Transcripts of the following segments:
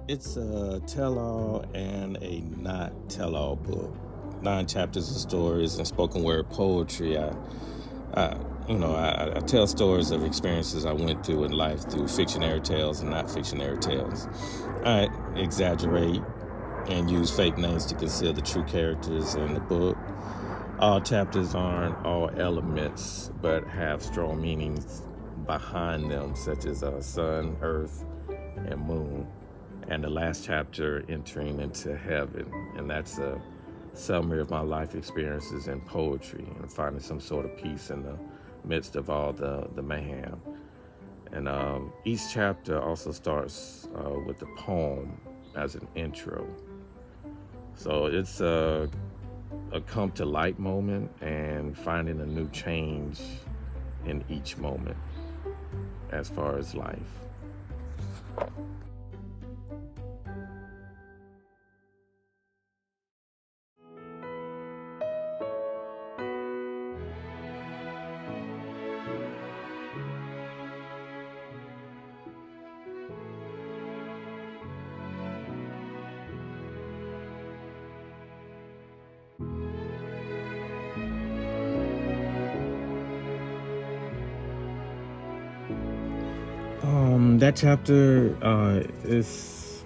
It's a tell-all and a not tell-all book. 9 chapters of stories and spoken word poetry. I I tell stories of experiences I went through in life through fictionary tales and not fictionary tales. I exaggerate and use fake names to conceal the true characters in the book. All chapters aren't all elements, but have strong meanings behind them, such as sun, earth, and moon. And the last chapter, entering into heaven, and that's a summary of my life experiences in poetry and finding some sort of peace in the midst of all the mayhem. And each chapter also starts with a poem as an intro. So it's a come to light moment and finding a new change in each moment as far as life. That chapter is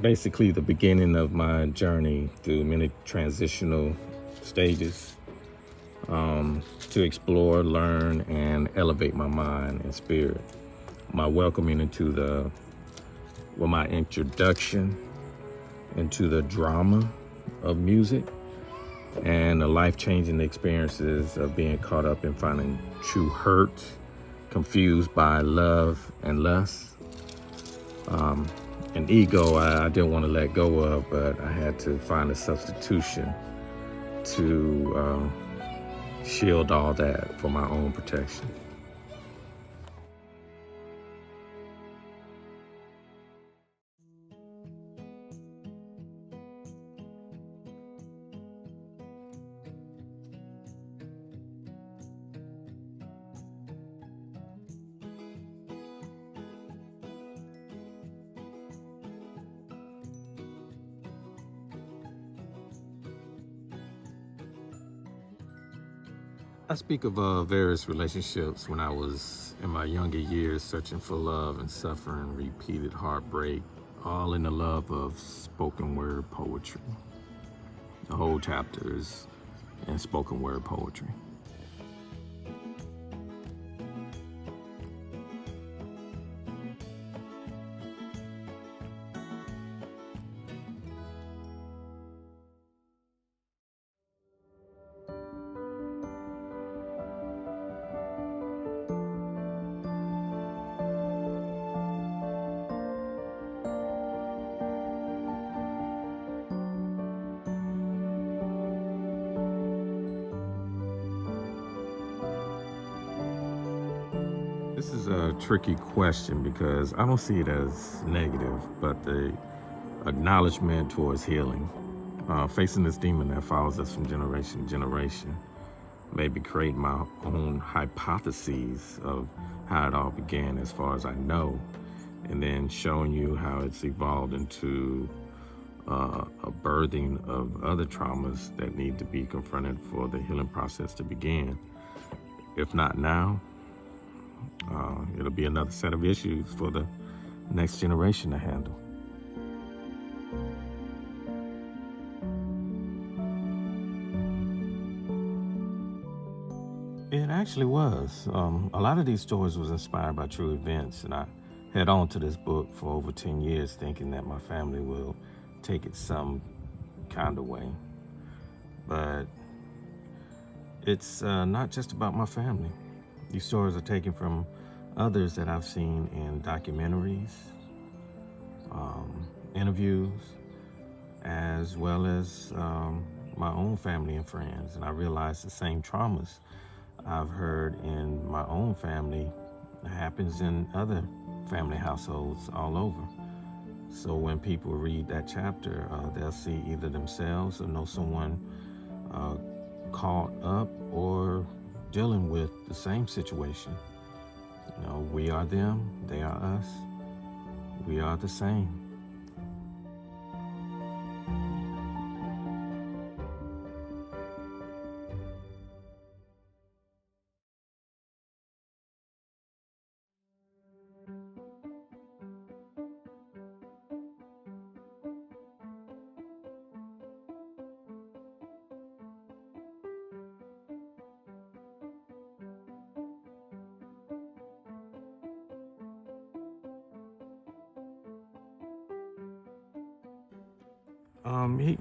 basically the beginning of my journey through many transitional stages to explore, learn, and elevate my mind and spirit. My welcoming into my introduction into the drama of music and the life-changing experiences of being caught up in finding true hurt, confused by love and lust. An ego I didn't want to let go of, but I had to find a substitution to shield all that for my own protection. I speak of various relationships when I was in my younger years, searching for love and suffering repeated heartbreak, all in the love of spoken word poetry. The whole chapter is in spoken word poetry. This is a tricky question because I don't see it as negative, but the acknowledgement towards healing. Facing this demon that follows us from generation to generation, maybe create my own hypotheses of how it all began as far as I know, and then showing you how it's evolved into a birthing of other traumas that need to be confronted for the healing process to begin. If not now, it'll be another set of issues for the next generation to handle. It actually was. A lot of these stories was inspired by true events, and I held on to this book for over 10 years thinking that my family will take it some kind of way. But it's not just about my family. These stories are taken from others that I've seen in documentaries, interviews, as well as my own family and friends. And I realized the same traumas I've heard in my own family happens in other family households all over. So when people read that chapter, they'll see either themselves or know someone caught up or dealing with the same situation. You know, we are them, they are us. We are the same.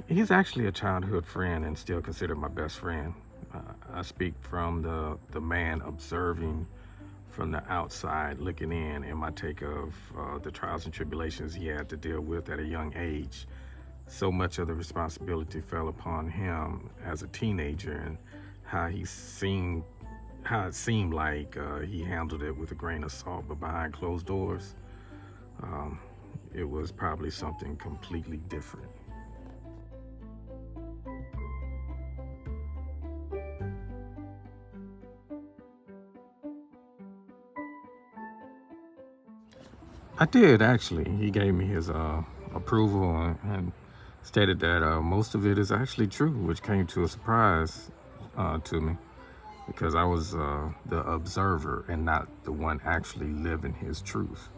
He's actually a childhood friend and still considered my best friend. I speak from the man observing from the outside looking in, and my take of the trials and tribulations he had to deal with at a young age. So much of the responsibility fell upon him as a teenager, and how he seemed, how it seemed like he handled it with a grain of salt, but behind closed doors, um, it was probably something completely different. I did actually. He gave me his approval and stated that most of it is actually true, which came to a surprise to me because I was the observer and not the one actually living his truth.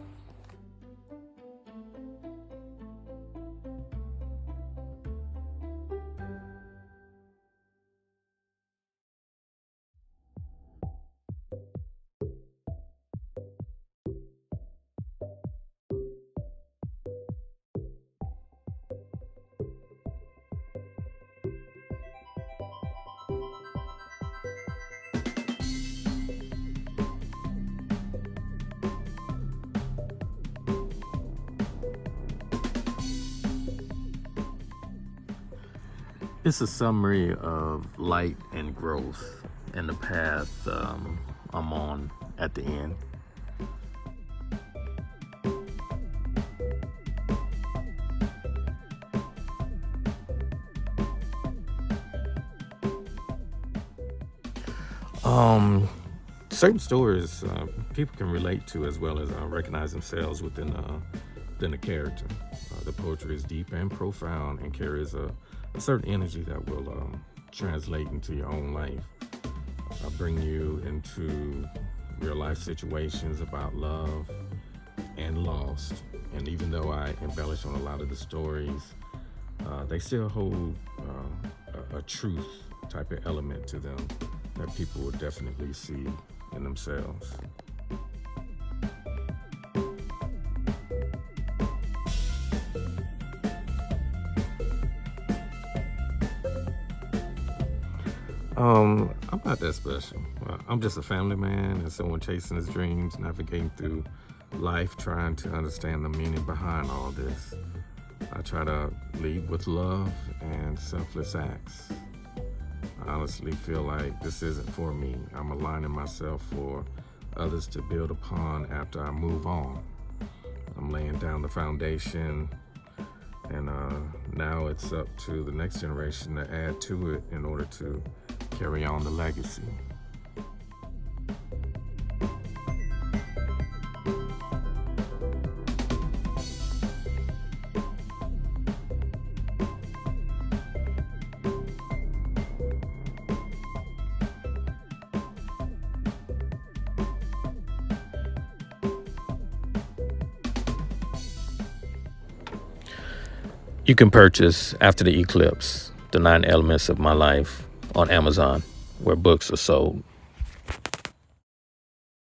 It's a summary of light and growth and the path I'm on at the end. Um, Certain stories people can relate to as well as recognize themselves within the character. The poetry is deep and profound and carries a certain energy that will translate into your own life. Bring you into real life situations about love and lost. And even though I embellish on a lot of the stories, they still hold a truth type of element to them that people will definitely see in themselves. I'm not that special. I'm just a family man and someone chasing his dreams, navigating through life, trying to understand the meaning behind all this. I try to lead with love and selfless acts. I honestly feel like this isn't for me. I'm aligning myself for others to build upon after I move on. I'm laying down the foundation, and now it's up to the next generation to add to it in order to carry on the legacy. You can purchase After the Eclipse, The 9 Elements of My Life on Amazon, where books are sold.